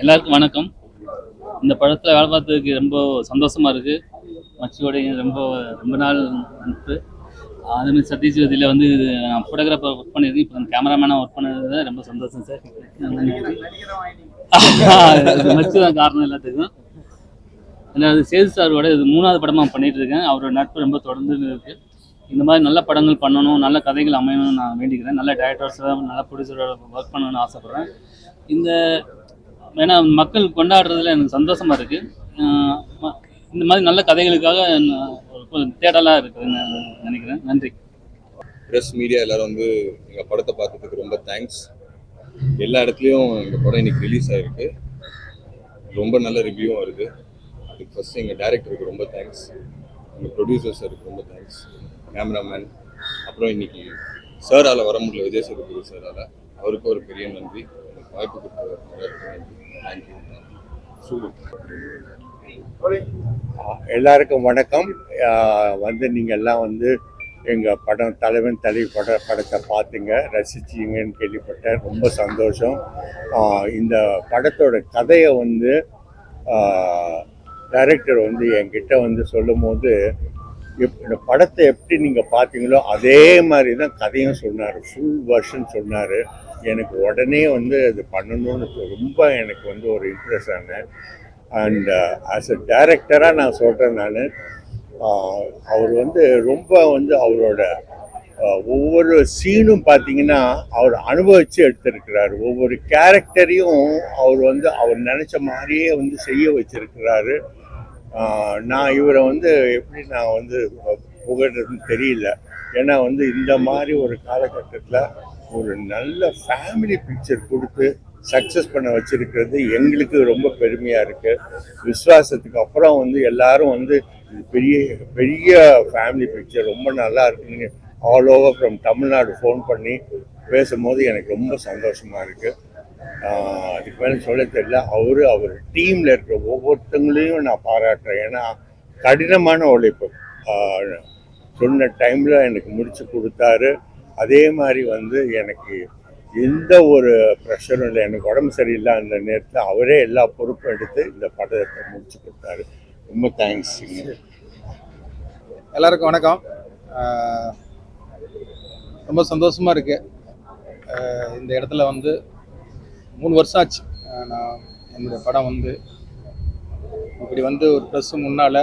எல்லாருக்கும் வணக்கம். இந்த படத்தில் வேலை பார்த்ததுக்கு ரொம்ப சந்தோஷமாக இருக்குது. மச்சியோடைய ரொம்ப ரொம்ப நாள் நட்பு. அதுமாதிரி சதீஷ் இதில் வந்து நான் ஃபோட்டோகிராஃபர் ஒர்க் பண்ணியிருக்கேன். இப்போ கேமராமேனாக ஒர்க் பண்ணது ரொம்ப சந்தோஷம் சார். மச்சு தான் காரணம் எல்லாத்துக்கும். அது சேது சாரோட இது 3வது படமாக பண்ணிகிட்டு இருக்கேன். அவரோட நட்பு ரொம்ப தொடர்ந்து இருக்குது. இந்த மாதிரி நல்ல படங்கள் பண்ணணும், நல்ல கதைகள் அமையணும்னு நான் வேண்டிக்கிறேன். நல்ல டைரக்டர்ஸோட நல்ல ப்ரொடியூசரோட ஒர்க் பண்ணணும்னு ஆசைப்பட்றேன். இந்த ஏன்னா மக்கள் கொண்டாடுறதுல எனக்கு சந்தோஷமாக இருக்குது. இந்த மாதிரி நல்ல கதைகளுக்காக ஒரு தேடலாக இருக்குதுன்னு நினைக்கிறேன். நன்றி. ப்ரெஸ் மீடியா எல்லோரும் வந்து எங்கள் படத்தை பார்த்ததுக்கு ரொம்ப தேங்க்ஸ். எல்லா இடத்துலையும் எங்கள் படம் இன்னைக்கு ரிலீஸ் ஆகிருக்கு. ரொம்ப நல்ல ரிவ்யூவும் வருது. அதுக்கு ஃபஸ்ட்டு எங்கள் டைரக்டருக்கு ரொம்ப தேங்க்ஸ், எங்கள் ப்ரொடியூசர் சாருக்கு ரொம்ப தேங்க்ஸ், கேமராமேன், அப்புறம் இன்னைக்கு சாரால் வர முடியல, விஜய் சேதுபதி சாரால், அவருக்கும் ஒரு பெரிய நன்றி. எனக்கு வாய்ப்பு கொடுத்தது தேங்க்யூ. எல்லாருக்கும் வணக்கம். நீங்கள் எல்லாம் எங்கள் படம் தலைவன் தலைவி படத்தை பார்த்துங்க, ரசிச்சிங்கன்னு கேள்விப்பட்டேன். ரொம்ப சந்தோஷம். இந்த படத்தோட கதையை டைரக்டர் என்கிட்ட சொல்லும் போது இந்த படத்தை எப்படி நீங்கள் பார்த்தீங்களோ அதே மாதிரி தான் கதையும் சொன்னார். ஃபுல் வெர்ஷன் சொன்னார். எனக்கு உடனே அது பண்ணணும்னு ரொம்ப எனக்கு ஒரு இன்ட்ரெஸ்ட் ஆனேன். அண்ட் ஆஸ் அ டைரக்டராக நான் சொல்கிறேன், நான் அவர் ரொம்ப அவரோட ஒவ்வொரு சீனும் பார்த்தீங்கன்னா அவர் அனுபவித்து எடுத்திருக்கிறார். ஒவ்வொரு கேரக்டரையும் அவர் அவர் நினச்ச மாதிரியே செய்ய வச்சிருக்கிறாரு. நான் இவரை எப்படி நான் புகழ்றதுன்னு தெரியல. ஏன்னா இந்த மாதிரி ஒரு காலகட்டத்தில் ஒரு நல்ல ஃபேமிலி பிக்சர் கொடுத்து சக்ஸஸ் பண்ண வச்சிருக்கிறது எங்களுக்கு ரொம்ப பெருமையாக இருக்குது. விஸ்வாசத்துக்கு அப்புறம் எல்லாரும் இது பெரிய பெரிய ஃபேமிலி பிக்சர் ரொம்ப நல்லா இருக்குன்னு all over from Tamil Nadu phone பண்ணி பேசும்போது எனக்கு ரொம்ப சந்தோஷமாக இருக்குது. அதுக்கு மேலே சொல்ல தெரியல. அவர் டீமில் இருக்கிற ஒவ்வொருத்தங்களையும் நான் பாராட்டுறேன். ஏன்னா கடினமான உழைப்பு, சொன்ன டைமில் எனக்கு முடித்து கொடுத்தாரு. அதே மாதிரி எனக்கு எந்த ஒரு ப்ரெஷரும் இல்லை. எனக்கு உடம்பு சரியில்லை அந்த நேரத்தில் அவரே எல்லா பொறுப்பும் எடுத்து இந்த படத்தை முடிச்சு கொடுத்தாரு. ரொம்ப தேங்க்ஸ். எல்லாருக்கும் வணக்கம். ரொம்ப சந்தோஷமாக இருக்குது. இந்த இடத்துல 3 வருஷம் ஆச்சு நான் என்னுடைய படம் இப்படி ஒரு ப்ரெஸ்ஸு முன்னால்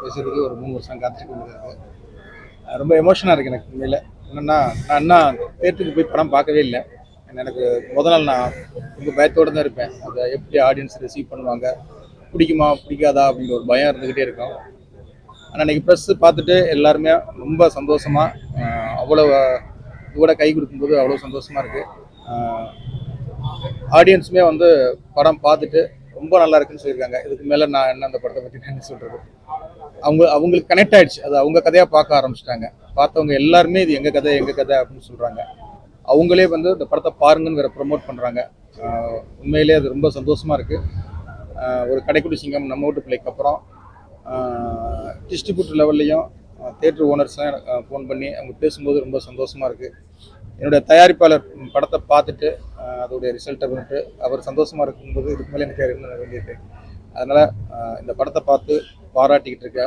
பேசுகிறதுக்கு ஒரு 3 வருஷம் காத்துட்டு இருக்குது. ரொம்ப எமோஷனாக இருக்குது எனக்கு. உண்மையில் என்னென்னா, நான் இன்னும் தேட்டருக்கு போய் படம் பார்க்கவே இல்லை. எனக்கு முதல் நாள் நான் ரொம்ப பயத்தோடு தான் இருப்பேன். அதை எப்படி ஆடியன்ஸ் ரிசீவ் பண்ணுவாங்க, பிடிக்குமா பிடிக்காதா அப்படிங்கிற ஒரு பயம் இருந்துக்கிட்டே இருக்கும். ஆனால் இன்றைக்கி ப்ரெஸ்ஸு பார்த்துட்டு எல்லாருமே ரொம்ப சந்தோஷமாக அவ்வளோ இதோட கை கொடுக்கும்போது அவ்வளோ சந்தோஷமாக இருக்குது. ஆடியன்ஸுமே படம் பார்த்துட்டு ரொம்ப நல்லா இருக்குன்னு சொல்லியிருக்காங்க. இதுக்கு மேலே நான் என்ன அந்த படத்தை பற்றி என்ன சொல்கிறது, அவங்களுக்கு கனெக்ட் ஆகிடுச்சு. அது அவங்க கதையாக பார்க்க ஆரம்பிச்சிட்டாங்க. பார்த்தவங்க எல்லாருமே இது எங்கள் கதை அப்படின்னு சொல்கிறாங்க. அவங்களே இந்த படத்தை பாருங்கன்னு வேறு ப்ரொமோட் பண்ணுறாங்க. உண்மையிலே அது ரொம்ப சந்தோஷமாக இருக்குது. ஒரு கடைக்குடி சிங்கம் நம்ம வீட்டு பிள்ளைக்கு அப்புறம் டிஸ்ட்ரிபியூட்டர் லெவல்லையும் தேட்டர் ஓனர்ஸ்லாம் எனக்கு ஃபோன் பண்ணி அவங்க பேசும்போது ரொம்ப சந்தோஷமாக இருக்குது. என்னுடைய தயாரிப்பாளர் படத்தை பார்த்துட்டு அதோடைய ரிசல்ட்டை வந்துட்டு அவர் சந்தோஷமாக இருக்கும்போது இதுக்கு மேலே எனக்கு என்ன வேண்டியிருக்கு. அதனால் இந்த படத்தை பார்த்து பாராட்டிக்கிட்டு இருக்க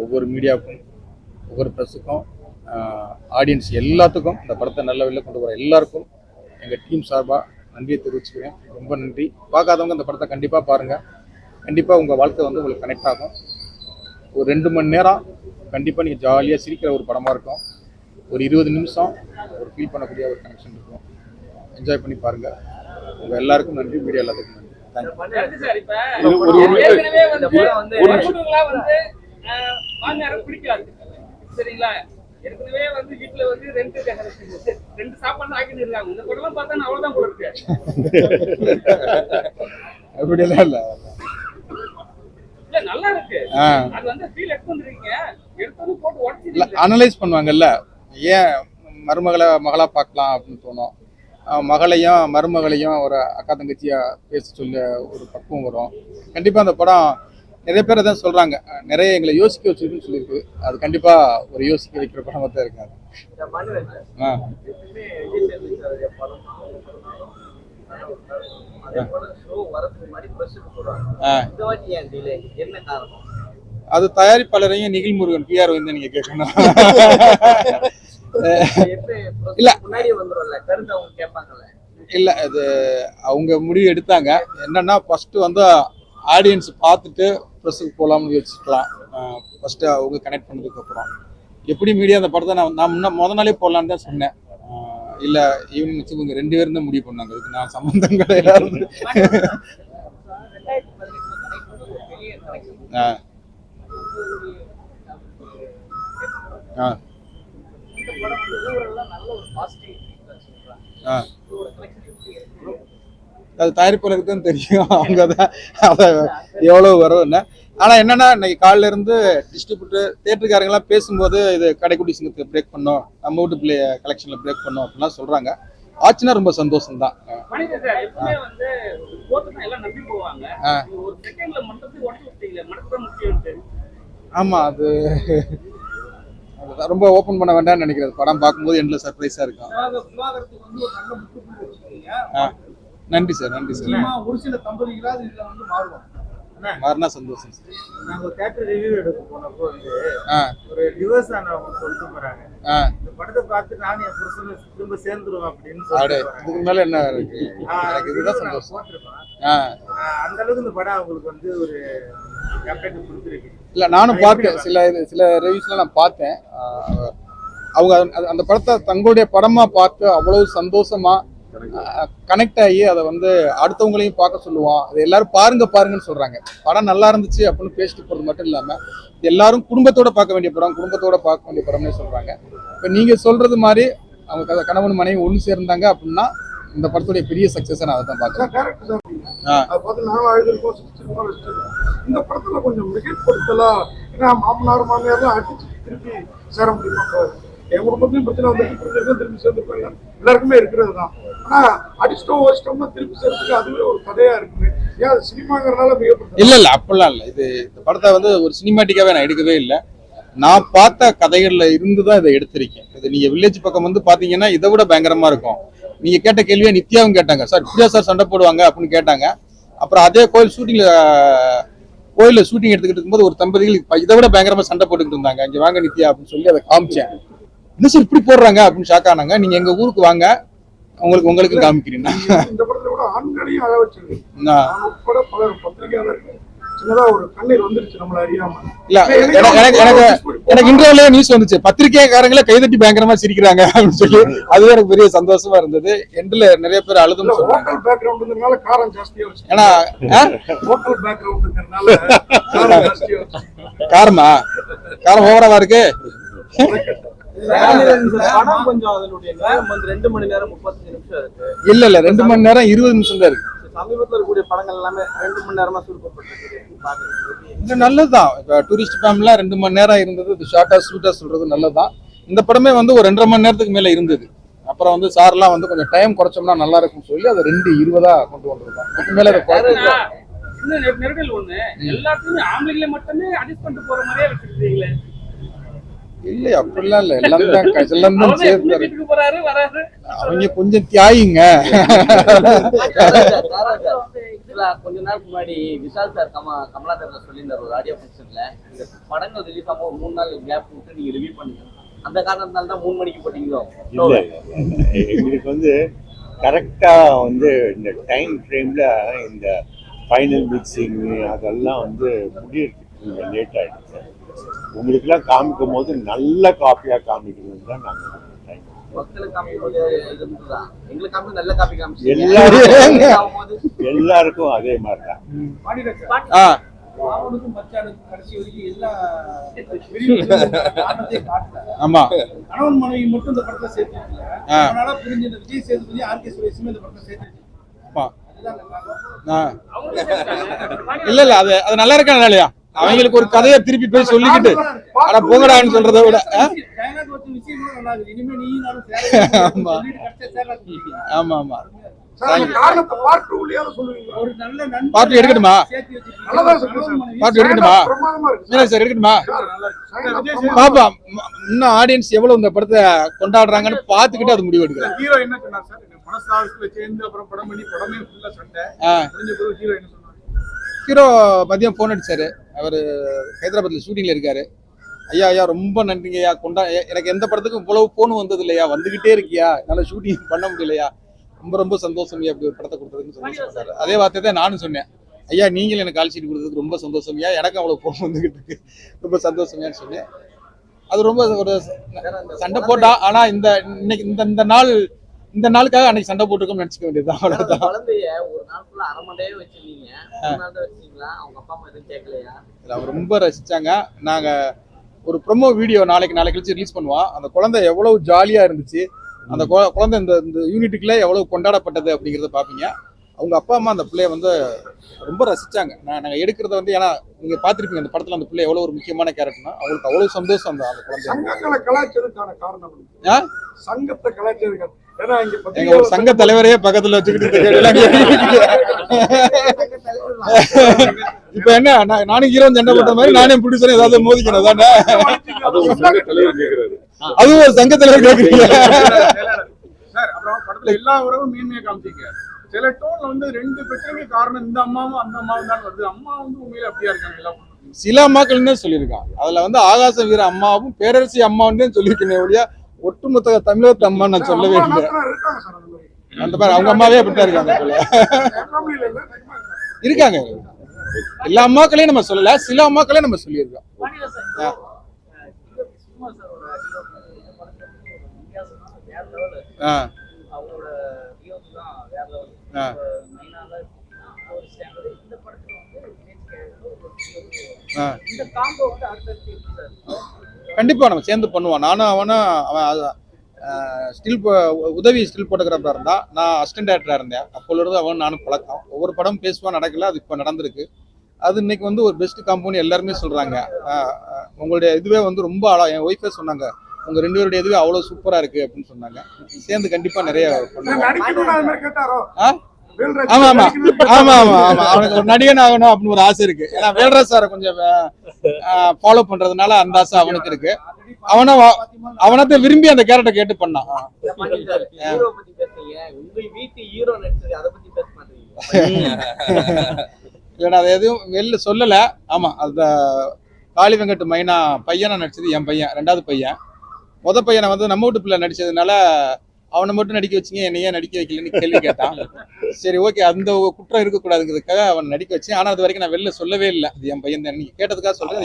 ஒவ்வொரு மீடியாவுக்கும், ஒவ்வொரு ப்ரெஸ்ஸுக்கும், ஆடியன்ஸ் எல்லாத்துக்கும், இந்த படத்தை நல்ல வெளில கொண்டு வர எல்லாருக்கும் எங்கள் டீம் சார்பாக நன்றியை தெரிவிச்சுக்கிறேன். ரொம்ப நன்றி. பார்க்காதவங்க இந்த படத்தை கண்டிப்பாக பாருங்கள். கண்டிப்பாக உங்கள் வாழ்க்கை உங்களுக்கு கனெக்ட் ஆகும். ஒரு 2 மணி நேரம் கண்டிப்பாக நீங்கள் ஜாலியாக சிரிக்கிற ஒரு படமாக இருக்கும். ஒரு 20 நிமிஷம் ஒரு ஃபீல் பண்ணக்கூடிய ஒரு கனெக்ஷன் இருக்கும். என்ஜாய் பண்ணி பாருங்கள். உங்கள் எல்லாருக்கும் நன்றி. மீடியா எல்லாத்துக்கும் நன்றி. சரிங்களா, ஏற்கனவே வீட்டுல 2 சாப்பாடு ஆக்கிட்டு இருக்காங்க. இந்த படம் பார்த்தா அவ்வளவுதான் போல இருக்கு. அப்படியெல்லாம் இல்ல, நல்லா இருக்கு. அது ஃபீல் எடுத்து வந்துருக்கீங்க. எடுத்து போட்டு உடைச்சு அனலைஸ் பண்ணுவாங்கல்ல. ஏன் மகளா பார்க்கலாம் அப்படின்னு தோணும். மகளையும் மருமகளையும் ஒரு அக்கா தங்கச்சியா பேச சொல்ல ஒரு பக்குவம் வரும். கண்டிப்பா அந்த படம் நிறைய பேர் அதான் சொல்றாங்க, நிறைய எங்களை யோசிக்க வச்சிருக்குன்னு சொல்லியிருக்கு. அது கண்டிப்பா ஒரு யோசிக்க வைக்கிற படமா தான் இருக்காது. அதே போல ஷோ வரதுக்கு முன்னாடி பிரஷருக்கு போடுவாங்க. இந்த வாட்டி ஏன் டிலே, என்ன காரணம்? அது தயாரிப்பாளரையும் நிகில் முருகன் பிஆர் வந்து நீங்க கேட்கணும். இல்ல முன்னாடி வந்துரும்ல, கருத்து அவங்க கேட்பாங்கல்ல. இல்ல அது அவங்க முடிவு எடுத்தாங்க. என்னன்னா ஃபர்ஸ்ட் வந்து ஆடியன்ஸ் பார்த்துட்டு ப்ரெஸ்ஸுக்கு போகலாம்னு வச்சுக்கலாம். ஃபர்ஸ்ட் அவங்க கனெக்ட் பண்ணதுக்கு அப்புறம் எப்படி மீடியா அந்த படத்தை நான் முத நாளே போடலான்னு தான் சொன்னேன். இல்ல ஈவினிங் வச்சு இவங்க 2 பேரும் தான் முடிவு பண்ணாங்க. அதுக்கு நான் சம்பந்தம் கிடையாது. அது தயாரிப்பாளருக்கு தான் தெரியும். அவங்க தான் அதை எவ்வளவு வரும்னு. ஆனா என்னன்னா இன்னைக்கு காலையில இருந்து டிஸ்ட்ரிபியூட்டர் தியேட்டருக்காரங்கெல்லாம் பேசும்போது இது கடைக்குட்டி சிங்கத்தை பிரேக் பண்ணோம், நம்ம வீட்டு பிள்ளை கலெக்ஷன்ல பிரேக் பண்ணோம் அப்படின்லாம் சொல்றாங்க. ஆச்சுன்னா ரொம்ப சந்தோஷம் தான். ஆமா அது ரொம்ப ஓபன் பண்ண வேண்டாம்னு நினைக்கிறது. படம் பார்க்கும்போது எண்ட்ல சர்ப்ரைஸா இருக்கும். நன்றி சார், நன்றி சார். ஒரு சில தம்பதிகளாவது இதுல வந்து மாறுவாங்க. மாறினா சந்தோஷம் சார். நாங்க தியேட்டர் ரிவ்யூ எடுக்க போனப்போ வந்து ஒரு டிவோர்ஸ் ஆனவங்க சொல்லிட்டு போறாங்க, இந்த படத்தை பார்த்து நானும் என் புருஷனை திரும்ப சேர்ந்துருவோம் அப்படின்னு சொல்லிட்டு இதுக்கு மேல என்ன இருக்கு? எனக்கு இதுதான் சந்தோஷம். அந்த அளவுக்கு இந்த படம் அவங்களுக்கு வந்து ஒரு எஃபெக்ட் கொடுத்துருக்கு. இல்ல நானும் பார்த்தேன், சில ரிவ்யூஸ்ல நான் பார்த்தேன். அவங்க அந்த படத்தை தங்களுடைய படமா பார்த்து அவ்வளவு சந்தோஷமா கனெக்ட் ஆகி அதை வந்து அடுத்தவங்களையும் பார்க்க சொல்லுவோம். அது எல்லாரும் பாருங்கன்னு சொல்றாங்க. படம் நல்லா இருந்துச்சு அப்படின்னு பேசிட்டு போறது மட்டும் இல்லாம எல்லாரும் குடும்பத்தோட பார்க்க வேண்டிய படம்னே சொல்றாங்க. இப்ப நீங்க சொல்றது மாதிரி அவங்க கணவன் மனைவி ஒண்ணு சேர்ந்தாங்க அப்படின்னா இந்த படத்துடைய பெரிய சக்சஸ் நான் அதை தான் பார்க்கிறேன். இந்த படத்துல கொஞ்சம் மிகைப்படுத்தலா, ஏன்னா மாமனார் மாமியார்லாம் அடிச்சு திருப்பி சேர முடியுமா? என் குடும்பத்திலும் பிரச்சனை வந்து திருப்பி சேர்ந்துருப்பாங்க, எல்லாருக்குமே இருக்கிறது தான். ஆனா அடிச்சிட்டோம் ஓடிச்சிட்டோம்னா திருப்பி சேர்த்துக்கு அதுவே ஒரு கதையா இருக்குமே. ஏன் அது சினிமாங்கிறனால மிகப்படுத்த? இல்ல அப்படிலாம் இல்லை. இது இந்த படத்தை வந்து ஒரு சினிமாட்டிக்காவே நான் எடுக்கவே இல்லை. நான் பார்த்த கதைகள்ல இருந்துதான் இதை எடுத்திருக்கேன். இது நீங்க வில்லேஜ் பக்கம் வந்து பாத்தீங்கன்னா இதை விட பயங்கரமா இருக்கும். நீங்க கேட்ட கேள்வியை நித்யாவும் கேட்டாங்க, சார் இப்படியா சார் சண்டை போடுவாங்க அப்படின்னு கேட்டாங்க. அப்புறம் அதே கோயில்ல ஷூட்டிங் எடுத்துக்கிட்டு இருக்கும்போது ஒரு தம்பதிகள் இதை விட பயங்கரமா சண்டை போட்டுக்கிட்டு இருந்தாங்க. இங்க வாங்க நித்யா அப்படின்னு சொல்லி அதை காமிச்சேன். என்ன சார் இப்படி போடுறாங்க அப்படின்னு ஷாக் ஆனாங்க. நீங்க எங்க ஊருக்கு வாங்க, உங்களுக்கு காமிக்கிறீங்க. இந்த படத்துல கூட ஆண்களையும் அழ வச்சிருக்கு. உட்பட பலர் பத்திரிகையாளர்கள் சின்னதா ஒரு கண்ணீர் வந்துருச்சு நம்மள அறியாம. இல்ல எனக்கு இன்டர்வியூல நியூஸ் வந்துச்சு, பத்திரிகைக்காரங்களே கைதட்டி பயங்கரமா சிரிக்கிறாங்க அப்படின்னு சொல்லி. அதுவே எனக்கு பெரிய சந்தோஷமா இருந்தது. எண்ட்ல நிறைய பேர் அழுதுன்னு சொன்னாங்க. லோக்கல் பேக்ரவுண்ட்ங்கறனால காரம் ஜாஸ்தியா வச்சு. ஏன்னா லோக்கல் பேக்ரவுண்ட்ங்கறனால காரம் ஜாஸ்தியா வச்சு. காரம் ஓவரா இருக்கு. படம் கொஞ்சம் அதனுடைய நேரம் வந்து 2 மணி நேரம் 35 நிமிஷம் இருக்கு. இல்ல 2 மணி நேரம் 20 நிமிஷம் தான் இருக்கு. சமீபத்தில் இருக்கக்கூடிய படங்கள் எல்லாமே 2 மணி நேரமா சுருக்கப்பட்டிருக்கு. இது நல்லதுதான். இப்ப டூரிஸ்ட் ஃபேமிலிலாம் 2 மணி நேரம் இருந்தது. இது ஷார்ட்டா ஸ்வீட்டா சொல்றது நல்லதுதான். இந்த படமே வந்து ஒரு 2.5 மணி நேரத்துக்கு மேல இருந்தது. அப்புறம் வந்து சார்லாம் வந்து கொஞ்சம் டைம் குறைச்சோம்னா நல்லா இருக்கும்னு சொல்லி அதை 2:20 கொண்டு வந்திருக்கோம். இதுக்கு மேல இன்னும் நெருடல் ஒண்ணு, எல்லாத்தையுமே ஆம்பளைங்களை மட்டுமே அட்ஜஸ்ட் பண்ணிட்டு போற மாதிரியே வச்சிருக்கீங்களே. இல்ல அப்படிலாம் இல்ல, எல்லாம் தான் சேர்த்து போறாரு வராரு. அவங்க கொஞ்சம் தியாகிங்க. கொஞ்ச நாளுக்கு முன்னாடி விஷால் சார் கமலாதேவ சொல்லியிருந்தார் ஒரு ஆடியோ ஃபங்க்ஷன்ல, இந்த படங்கள் ரிலீஸ் ஆகும் ஒரு 3 நாள் கேப் விட்டு நீங்க ரிவ்யூ பண்ணுங்க. அந்த காரணத்தால தான் 3 மணிக்கு போட்டீங்களோ? இல்ல, எங்களுக்கு வந்து கரெக்டா வந்து இந்த டைம் ஃப்ரேம்ல இந்த ஃபைனல் மிக்சிங் அதெல்லாம் வந்து முடியறதுக்கு லேட் ஆயிடுச்சு. உங்களுக்குலாம் காமிக்கும் போது நல்ல காப்பியா காமிக்கணும் தான் நாங்கள் எல்லாருக்கும் அதே மாதிரிதான். ஆமா, கணவன் மனைவி மட்டும் இந்த படத்தை சேர்த்து புரிஞ்சு விஜய் சேதுபதி ஆர்கே சுரேஷுமே இந்த படத்தை சேர்த்து. இல்ல அது நல்லா இருக்கா இல்லையா? அவங்களுக்கு ஒரு கதையை திருப்பி போய் சொல்லிக்கிட்டு ஆனா போங்கடான்னு சொல்றதை விட ஆமா ஆமா பாட்டு எடுக்கட்டுமா? பாட்டு எடுக்கட்டுமா? சார் எடுக்கட்டுமா? பாப்பா இன்னும் ஆடியன்ஸ் எவ்வளவு இந்த படத்தை கொண்டாடுறாங்கன்னு பாத்துக்கிட்டு அது முடிவு எடுக்கிறேன். மனசாரத்துல சேர்ந்து அப்புறம் படம் பண்ணி படமே ஃபுல்லா சண்டை ஆ. முடிஞ்ச பிறகு ஹீரோ என்ன சொன்னாங்க? ஹீரோ மதியம் ஃபோன் அடிச்சாரு. அவர் ஹைதராபாத்ல ஷூட்டிங்ல இருக்காரு. ஐயா ரொம்ப நன்றிங்க ஐயா, எனக்கு எந்த படத்துக்கும் இவ்வளவு ஃபோன் வந்தது இல்லையா, வந்துகிட்டே இருக்கியா, என்னால் ஷூட்டிங் பண்ண முடியலையா, ரொம்ப சந்தோஷம் ஐயா அப்படி ஒரு படத்தை கொடுத்ததுன்னு சந்தோஷப்பட்டாரு. அதே வார்த்தை தான் நானும் சொன்னேன். ஐயா நீங்களும் எனக்கு கால் ஷீட் கொடுத்ததுக்கு ரொம்ப சந்தோஷம் ஐயா, எனக்கும் அவ்வளோ ஃபோன் வந்துகிட்டு இருக்கு, ரொம்ப சந்தோஷமையான்னு சொன்னேன். அது ரொம்ப ஒரு சண்டை போட்டா, ஆனா இன்னைக்கு இந்த நாளுக்காக அன்னைக்கு சண்டை போட்டுருக்கோம்னு நினைச்சுக்க வேண்டியதுதான், அவ்வளவுதான். குழந்தைய ஒரு நாள் ஃபுல்லா அரை மணி நேரம் வச்சிருந்தீங்க, ஒரு நாள் தான் வச்சிருக்கீங்களா? அவங்க அப்பா அம்மா எதுவும் கேட்கலையா? அவங்க ரொம்ப ரசிச்சாங்க. நாங்க ஒரு ப்ரொமோ வீடியோ நாளைக்கு கழிச்சு ரிலீஸ் பண்ணுவோம். அந்த குழந்தை எவ்வளவு ஜாலியா இருந்துச்சு, அந்த குழந்தை இந்த யூனிட்டுக்குள்ள எவ்வளவு கொண்டாடப்பட்டது அப்படிங்கிறத பாப்பீங்க. அவங்க அப்பா அம்மா அந்த பிள்ளைய வந்து ரொம்ப ரசிச்சாங்க. நாங்க எடுக்கிறத வந்து, ஏன்னா நீங்க பாத்திருப்பீங்க அந்த படத்துல அந்த பிள்ளை எவ்வளவு ஒரு முக்கியமான கேரக்டர்னா, அவங்களுக்கு அவ்வளவு சந்தோஷம் அந்த குழந்தை. சங்கங்களை கலாய்ச்சதுக்கான காரணம் ஆ? சங்கத்தை கலாய்ச்சதுக்கான, ஏன்னா இங்க எங்க ஒரு சங்க தலைவரையே பக்கத்துல வச்சுக்கிட்டு இப்ப என்ன, நானும் ஹீரோ சண்டை போட்ட மாதிரி நானே ப்ரொடியூசர் ஏதாவது மோதிக்கணும் தானே? அதுவும் ஒரு சங்க தலைவர் கேக்குறீங்க. சார் அப்புறம் படத்துல எல்லா உறவும் மீன்மையை காமிச்சிங்க. சில டோன்ல வந்து ரெண்டு பெற்றவங்க காரணம் இந்த அம்மாவும் அந்த அம்மாவும் தான் வருது. அம்மா வந்து உண்மையில அப்படியா இருக்காங்க எல்லாம். சில அம்மாக்கள்னே சொல்லியிருக்கான். அதுல வந்து ஆகாச வீர அம்மாவும் பேரரசி அம்மாவும் சொல்லியிருக்கேன் ஒழிய ஒட்டுமொத்த தமிழகத்து அம்மா நான் சொல்லவே இல்லை. இருக்காங்க சார் அந்த மாதிரி. அந்த மாதிரி அவங்க அம்மாவே அப்படித்தான் இருக்காங்க. ஃபேமிலில இல்ல இருக்காங்க. எல்லா அம்மாக்களையும் நம்ம சொல்லல, சில அம்மாக்களையும் நம்ம சொல்லியிருக்கோம். கண்டிப்பா நம்ம சேர்ந்து பண்ணுவோம். நானும் அவன் ஸ்டில் உதவி ஸ்டில் போட்டோகிராஃபரா இருந்தா, நான் அசிஸ்டன்ட் டைரக்டரா இருந்தேன். அப்போல இருந்து அவன் நானும் பழக்கம். ஒவ்வொரு படம் பேசுவான், நடக்கல, அது இப்ப நடந்திருக்கு. அது இன்னைக்கு வந்து ஒரு பெஸ்ட் காம்பவுண்ட் எல்லாருமே சொல்றாங்க. உங்களுடைய இதுவே வந்து ரொம்ப என் ஒய்ஃபே சொன்னாங்க, உங்க 2 பேருடைய இதுவே அவ்வளவு சூப்பரா இருக்கு அப்படின்னு சொன்னாங்க. சேர்ந்து கண்டிப்பா நிறைய பண்ணுவோம். ஆமா ஆமா ஆமா ஆமா ஆமா அவனுக்கு ஒரு நடிகன் ஆகணும் அப்படின்னு ஒரு ஆசை இருக்கு. ஏன்னா வேல்ராஜ் சாரை கொஞ்சம் ஃபாலோ பண்றதுனால அந்த ஆசை அவனுக்கு இருக்கு. அவனத்தை விரும்பி அந்த கேரக்டர் கேட்டு பண்ணான். இல்லைன்னா அதை எதுவும் வெளில சொல்லல. ஆமா, அந்த காளி வெங்கட் மைனா பையனை நடிச்சது என் பையன், 2வது பையன். முத பையனை வந்து நம்ம வீட்டு பிள்ளை நடிச்சதுனால அவனை மட்டும் நடிக்க வச்சிங்க, என்னையே நடிக்க வைக்கலன்னு கேள்வி கேட்டான். சரி ஓகே, அந்த குற்றம் இருக்கக்கூடாதுங்கிறதுக்காக அவன் நடிக்க வச்சேன். ஆனா அது வரைக்கும் நான் வெளில சொல்லவே இல்லை, அது என் பையன் தான். நீங்க கேட்டதுக்காக சொல்றேன்.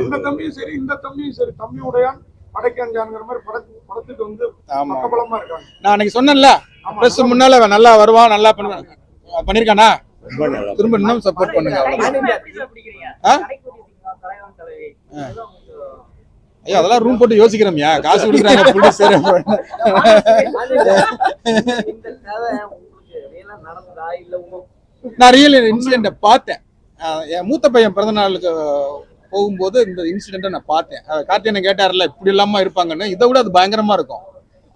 இந்த தம்பியும் சரி இந்த தம்பியும் சரி தம்பியுடையான் படைக்கஞ்சான்ங்கிற மாதிரி படத்துக்கு வந்து பக்கபலமா இருக்காங்க. நான் அன்னைக்கு சொன்னேன்ல, பிரஸ் முன்னால நல்லா வருவான், நல்லா பண்ணிருக்கானா, திரும்ப இன்னும் சப்போர்ட் பண்ணுங்க. ஐயா அதெல்லாம் ரூம் போட்டு யோசிக்கிறோம்யா, காசு கொடுக்குறாங்க ப்ரொடியூசர். நான் ரியல் இன்சிடென்ட்டை பார்த்தேன். என் மூத்த பையன் பிறந்த நாளுக்கு போகும்போது இந்த இன்சிடென்ட்டை நான் பார்த்தேன். கார்த்தியனை கேட்டார்ல இப்படி இல்லாம இருப்பாங்கன்னு, இதை விட அது பயங்கரமா இருக்கும்.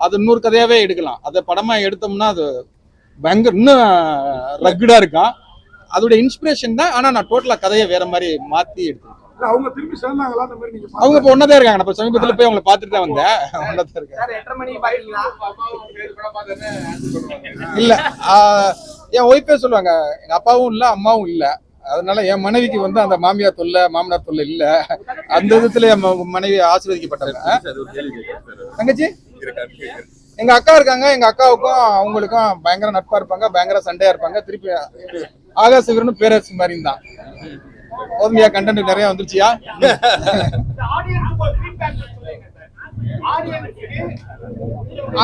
அது இன்னொரு கதையாவே எடுக்கலாம். அதை படமா எடுத்தோம்னா அது பயங்கர இன்னும் ரக்குடா இருக்கும். அதோட இன்ஸ்பிரேஷன் தான். ஆனா நான் டோட்டலா கதையை வேற மாதிரி மாத்தி எடுத்தேன். அவங்க திரும்பி சேர்ந்தாங்களா அந்த மாதிரி? நீங்க அவங்க இப்ப ஒன்னதான் இருக்காங்க. நான் சமீபத்துல போய் அவங்களை பார்த்துட்டு தான் வந்தேன். ஒன்னதான் இருக்காங்க. இல்ல என் ஒய்ஃபே சொல்லுவாங்க, எங்க அப்பாவும் இல்ல அம்மாவும் இல்ல, அதனால என் மனைவிக்கு வந்து அந்த மாமியார் தொல்லை மாமனார் தொல்லை இல்ல. அந்த விதத்துல என் மனைவி ஆசீர்வதிக்கப்பட்டாங்க. தங்கச்சி எங்க அக்கா இருக்காங்க. எங்க அக்காவுக்கும் அவங்களுக்கும் பயங்கர நட்பா இருப்பாங்க, பயங்கர சண்டையா இருப்பாங்க. திருப்பி ஆகாச வீரனும் பேரரசு மாதிரி தான். ஓதுமையா கண்டென்ட் நிறைய வந்துருச்சியா?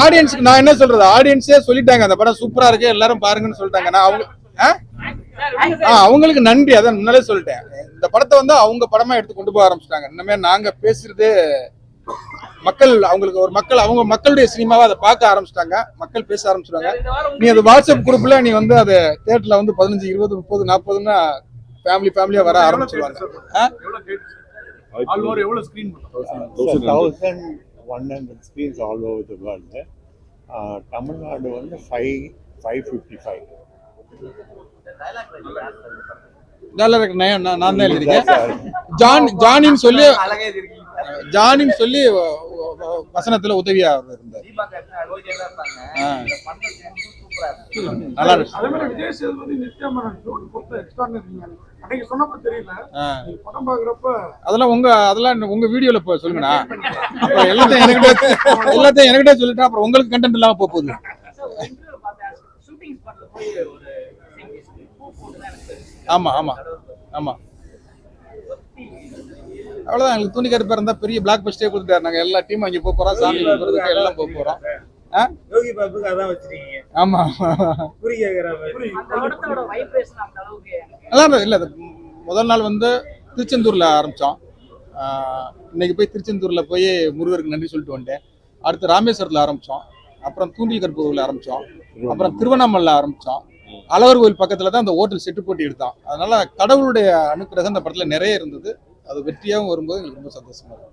ஆடியன்ஸ்க்கு நான் என்ன சொல்றது, ஆடியன்ஸே சொல்லிட்டாங்க அந்த படம் சூப்பரா இருக்கு எல்லாரும் பாருங்கன்னு சொல்லிட்டாங்க. நான் அவங்களுக்கு நன்றி, அதான் முன்னாலே சொல்லிட்டேன். இந்த படத்தை வந்து அவங்க படமா எடுத்து கொண்டு போக ஆரம்பிச்சிட்டாங்க. இன்னமே நாங்க பேசுறது மக்கள், அவங்களுக்கு ஒரு மக்கள், அவங்க மக்களுடைய சினிமாவை அதை பார்க்க ஆரம்பிச்சிட்டாங்க. மக்கள் பேச ஆரம்பிச்சிட்டாங்க. நீ அது வாட்ஸ்அப் குரூப்ல நீ வந்து அது தியேட்டர்ல வந்து 15, 20, 30, 40ன்னா ஃபேமிலியா வர ஆரம்பிச்சிருவாங்க. 1100 screens all over the world. Tamil Nadu வந்து 555. நான் தான் எழுதிருக்கேன். ஜானின்னு சொல்லி வசனத்துல உதவியா அவர் இருந்தார். தீபாக்கு அட்வொகேட்டா இருப்பாங்க. ஆ. இந்த பண்ண சூப்பரா இருக்கு. நல்லா இருக்கு. அதே மாதிரி விஜய் சேதுபதி நித்யா மேனன் ஜோடி பொறுத்த எக்ஸ்ட்ரானரி. அன்னைக்கு சொன்னப்ப தெரியல, நீங்க படம் பாக்குறப்ப அதெல்லாம் உங்க வீடியோல சொல்லுங்கண்ணா. அப்புறம் எல்லாத்தையும் என்கிட்ட சொல்லிட்டா அப்புறம் உங்களுக்கு கண்டென்ட் இல்லாம போகுது. ஆமா ஆமா ஆமா, அவ்வளவுதான். எங்களுக்கு துணி கருப்பா இருந்தா பெரிய பிளாக் பஸ்டே கொடுத்துட்டாரு. நாங்க எல்லா டீமும் அங்கே போறோம், சாமி கும்பிடுறதுக்கு எல்லாம் போறோம். யோகி பாபுக்கு அதான் வச்சிருக்கீங்க. ஆமா, குறி கேக்குற மாதிரி. நல்லா இருந்தது. இல்ல முதல் நாள் திருச்செந்தூர்ல ஆரம்பிச்சோம். இன்னைக்கு போய் திருச்செந்தூர்ல போய் முருகருக்கு நன்றி சொல்லிட்டு வந்துட்டேன். அடுத்து ராமேஸ்வரத்துல ஆரம்பிச்சோம், அப்புறம் தூண்டில் கருப்பூர்ல ஆரம்பிச்சோம், அப்புறம் திருவண்ணாமலையில் ஆரம்பிச்சோம். அழகர் கோயில் பக்கத்துல தான் அந்த ஹோட்டல் செட்டு போட்டி எடுத்தோம். அதனால கடவுளுடைய அனுக்கிரகம் இந்த படத்துல நிறைய இருந்தது. அது வெற்றியாகவும் வரும்போது எங்களுக்கு ரொம்ப சந்தோஷமா இருக்கும்.